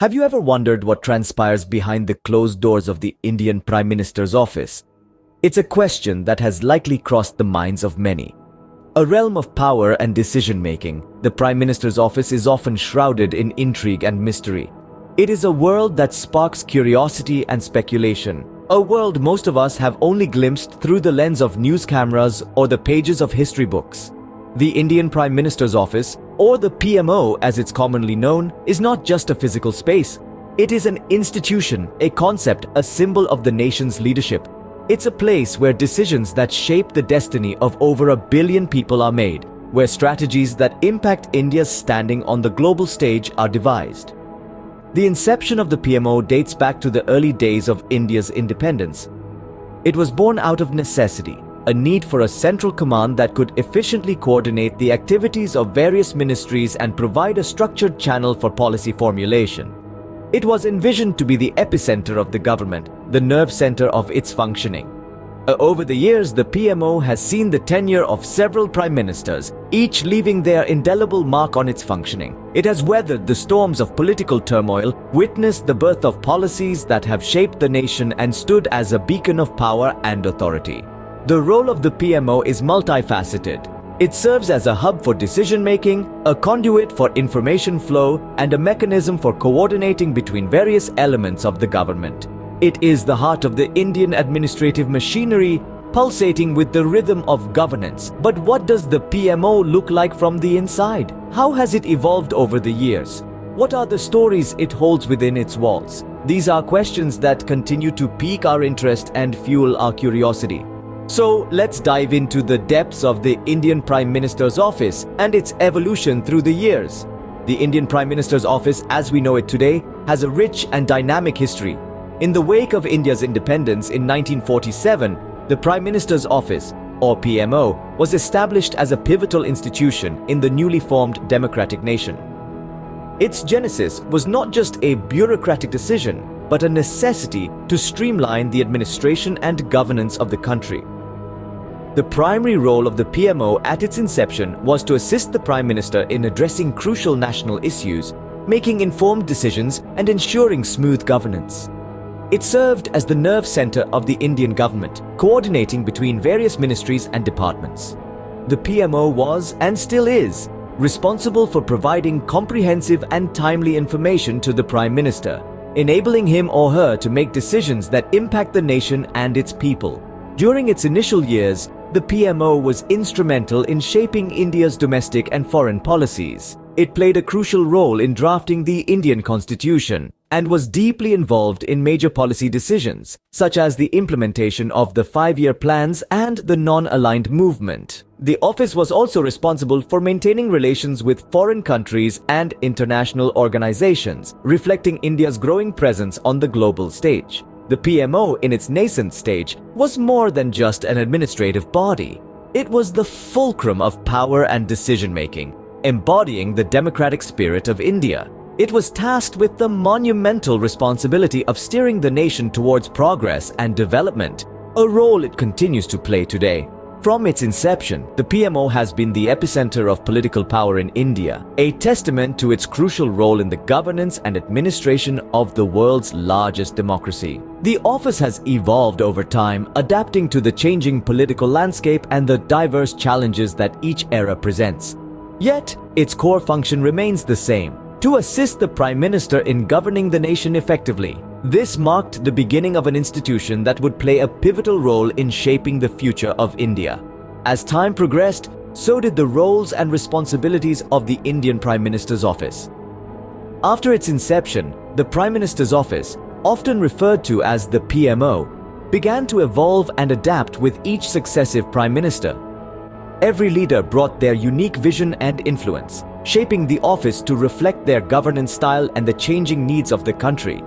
Have you ever wondered what transpires behind the closed doors of the Indian Prime Minister's office? It's a question that has likely crossed the minds of many. A realm of power and decision-making, the Prime Minister's office is often shrouded in intrigue and mystery. It is a world that sparks curiosity and speculation, a world most of us have only glimpsed through the lens of news cameras or the pages of history books. The Indian Prime Minister's office, or the PMO as it's commonly known, is not just a physical space. It is an institution, a concept, a symbol of the nation's leadership. It's a place where decisions that shape the destiny of over 1 billion people are made, where strategies that impact India's standing on the global stage are devised. The inception of the PMO dates back to the early days of India's independence. It was born out of necessity, a need for a central command that could efficiently coordinate the activities of various ministries and provide a structured channel for policy formulation. It was envisioned to be the epicenter of the government, the nerve center of its functioning. Over the years, the PMO has seen the tenure of several prime ministers, each leaving their indelible mark on its functioning. It has weathered the storms of political turmoil, witnessed the birth of policies that have shaped the nation, and stood as a beacon of power and authority. The role of the PMO is multifaceted. It serves as a hub for decision-making, a conduit for information flow, and a mechanism for coordinating between various elements of the government. It is the heart of the Indian administrative machinery, pulsating with the rhythm of governance. But what does the PMO look like from the inside? How has it evolved over the years? What are the stories it holds within its walls? These are questions that continue to pique our interest and fuel our curiosity. So let's dive into the depths of the Indian Prime Minister's office and its evolution through the years. The Indian Prime Minister's office, as we know it today, has a rich and dynamic history. In the wake of India's independence in 1947, the Prime Minister's office, or PMO, was established as a pivotal institution in the newly formed democratic nation. Its genesis was not just a bureaucratic decision, but a necessity to streamline the administration and governance of the country. The primary role of the PMO at its inception was to assist the Prime Minister in addressing crucial national issues, making informed decisions, and ensuring smooth governance. It served as the nerve center of the Indian government, coordinating between various ministries and departments. The PMO was, and still is, responsible for providing comprehensive and timely information to the Prime Minister, enabling him or her to make decisions that impact the nation and its people. During its initial years, the PMO was instrumental in shaping India's domestic and foreign policies. It played a crucial role in drafting the Indian Constitution and was deeply involved in major policy decisions, such as the implementation of the 5-year plans and the non-aligned movement. The office was also responsible for maintaining relations with foreign countries and international organizations, reflecting India's growing presence on the global stage. The PMO, in its nascent stage, was more than just an administrative body. It was the fulcrum of power and decision-making, embodying the democratic spirit of India. It was tasked with the monumental responsibility of steering the nation towards progress and development, a role it continues to play today. From its inception, the PMO has been the epicenter of political power in India, a testament to its crucial role in the governance and administration of the world's largest democracy. The office has evolved over time, adapting to the changing political landscape and the diverse challenges that each era presents. Yet, its core function remains the same: to assist the Prime Minister in governing the nation effectively. This marked the beginning of an institution that would play a pivotal role in shaping the future of India. As time progressed, so did the roles and responsibilities of the Indian Prime Minister's office. After its inception, the Prime Minister's office, often referred to as the PMO, began to evolve and adapt with each successive Prime Minister. Every leader brought their unique vision and influence, shaping the office to reflect their governance style and the changing needs of the country.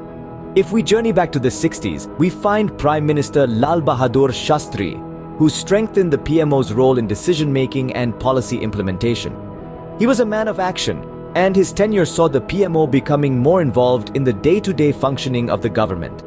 If we journey back to the 60s, we find Prime Minister Lal Bahadur Shastri, who strengthened the PMO's role in decision-making and policy implementation. He was a man of action, and his tenure saw the PMO becoming more involved in the day-to-day functioning of the government.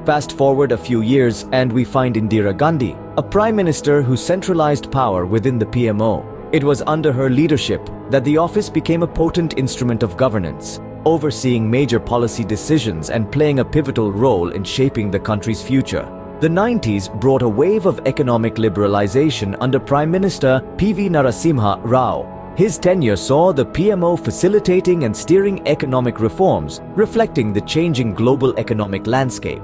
Fast forward a few years and we find Indira Gandhi, a prime minister who centralized power within the PMO. It was under her leadership that the office became a potent instrument of governance. overseeing major policy decisions and playing a pivotal role in shaping the country's future. The 90s brought a wave of economic liberalization under Prime Minister P.V. Narasimha Rao. His tenure saw the PMO facilitating and steering economic reforms, reflecting the changing global economic landscape.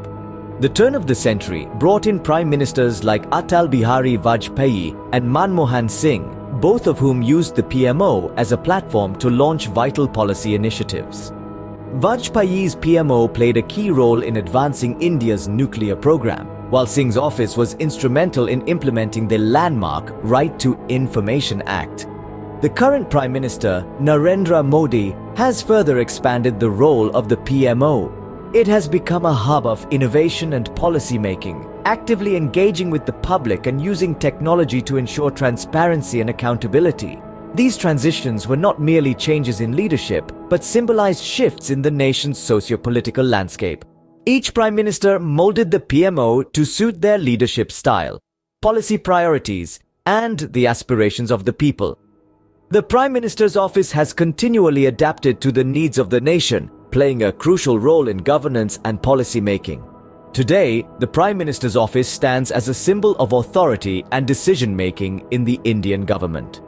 The turn of the century brought in prime ministers like Atal Bihari Vajpayee and Manmohan Singh, both of whom used the PMO as a platform to launch vital policy initiatives. Vajpayee's PMO played a key role in advancing India's nuclear program, while Singh's office was instrumental in implementing the landmark Right to Information Act. The current Prime Minister, Narendra Modi, has further expanded the role of the PMO. It has become a hub of innovation and policy making, actively engaging with the public and using technology to ensure transparency and accountability. These transitions were not merely changes in leadership, but symbolized shifts in the nation's socio-political landscape. Each Prime Minister molded the PMO to suit their leadership style, policy priorities, and the aspirations of the people. The Prime Minister's office has continually adapted to the needs of the nation, playing a crucial role in governance and policy making. Today, the Prime Minister's office stands as a symbol of authority and decision-making in the Indian government.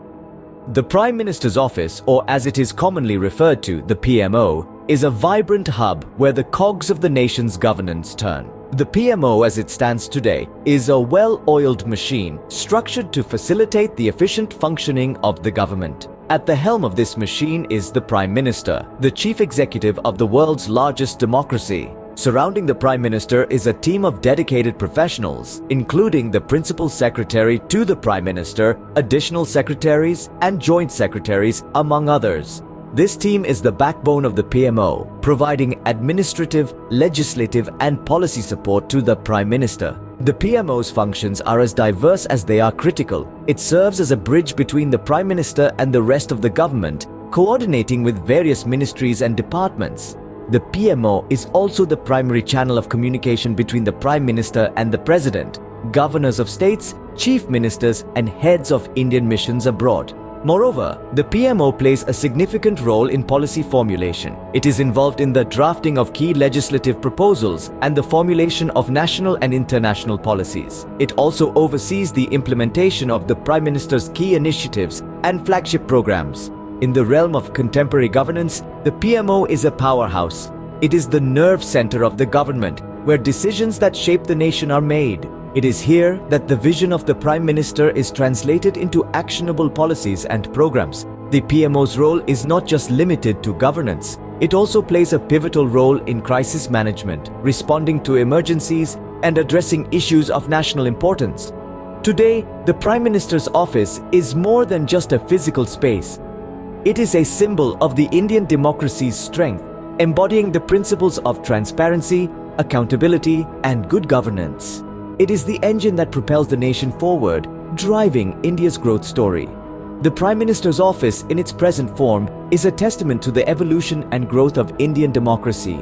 The Prime Minister's office, or as it is commonly referred to, the PMO, is a vibrant hub where the cogs of the nation's governance turn. The PMO, as it stands today, is a well-oiled machine structured to facilitate the efficient functioning of the government. At the helm of this machine is the Prime Minister, the chief executive of the world's largest democracy. Surrounding the Prime Minister is a team of dedicated professionals, including the Principal Secretary to the Prime Minister, additional secretaries, and joint secretaries, among others. This team is the backbone of the PMO, providing administrative, legislative, and policy support to the Prime Minister. The PMO's functions are as diverse as they are critical. It serves as a bridge between the Prime Minister and the rest of the government, coordinating with various ministries and departments. The PMO is also the primary channel of communication between the Prime Minister and the President, governors of states, chief ministers, and heads of Indian missions abroad. Moreover, the PMO plays a significant role in policy formulation. It is involved in the drafting of key legislative proposals and the formulation of national and international policies. It also oversees the implementation of the Prime Minister's key initiatives and flagship programs. In the realm of contemporary governance, the PMO is a powerhouse. It is the nerve center of the government, where decisions that shape the nation are made. It is here that the vision of the Prime Minister is translated into actionable policies and programs. The PMO's role is not just limited to governance. It also plays a pivotal role in crisis management, responding to emergencies, and addressing issues of national importance. Today, the Prime Minister's office is more than just a physical space. It is a symbol of the Indian democracy's strength, embodying the principles of transparency, accountability, and good governance. It is the engine that propels the nation forward, driving India's growth story. The Prime Minister's office, in its present form, is a testament to the evolution and growth of Indian democracy.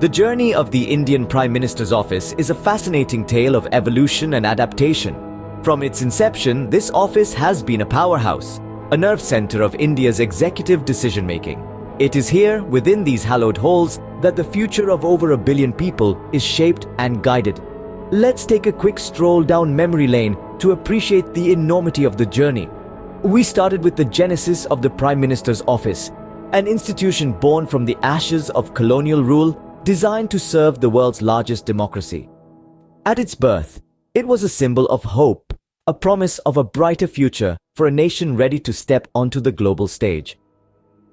The journey of the Indian Prime Minister's office is a fascinating tale of evolution and adaptation. From its inception, this office has been a powerhouse, a nerve center of India's executive decision-making. It is here, within these hallowed halls, that the future of over 1 billion people is shaped and guided. Let's take a quick stroll down memory lane to appreciate the enormity of the journey. We started with the genesis of the Prime Minister's office, an institution born from the ashes of colonial rule designed to serve the world's largest democracy. At its birth, it was a symbol of hope, a promise of a brighter future for a nation ready to step onto the global stage.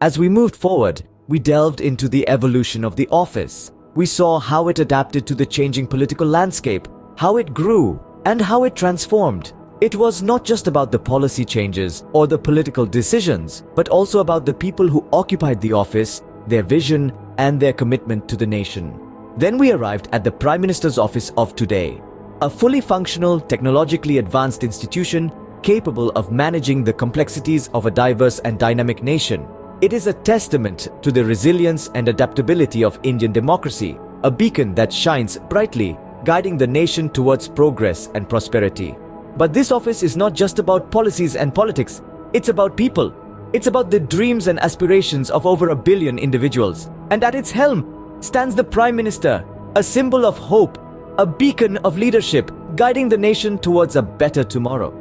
As we moved forward, we delved into the evolution of the office. We saw how it adapted to the changing political landscape, how it grew, and how it transformed. It was not just about the policy changes or the political decisions, but also about the people who occupied the office, their vision, and their commitment to the nation. Then we arrived at the Prime Minister's office of today, a fully functional, technologically advanced institution capable of managing the complexities of a diverse and dynamic nation. It is a testament to the resilience and adaptability of Indian democracy, a beacon that shines brightly, guiding the nation towards progress and prosperity. But this office is not just about policies and politics, it's about people. It's about the dreams and aspirations of over 1 billion individuals. And at its helm stands the Prime Minister, a symbol of hope, a beacon of leadership, guiding the nation towards a better tomorrow.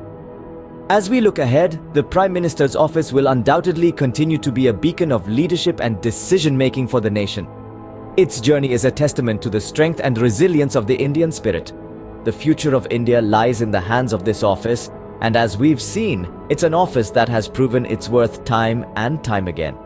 As we look ahead, the Prime Minister's office will undoubtedly continue to be a beacon of leadership and decision-making for the nation. Its journey is a testament to the strength and resilience of the Indian spirit. The future of India lies in the hands of this office, and as we've seen, it's an office that has proven its worth time and time again.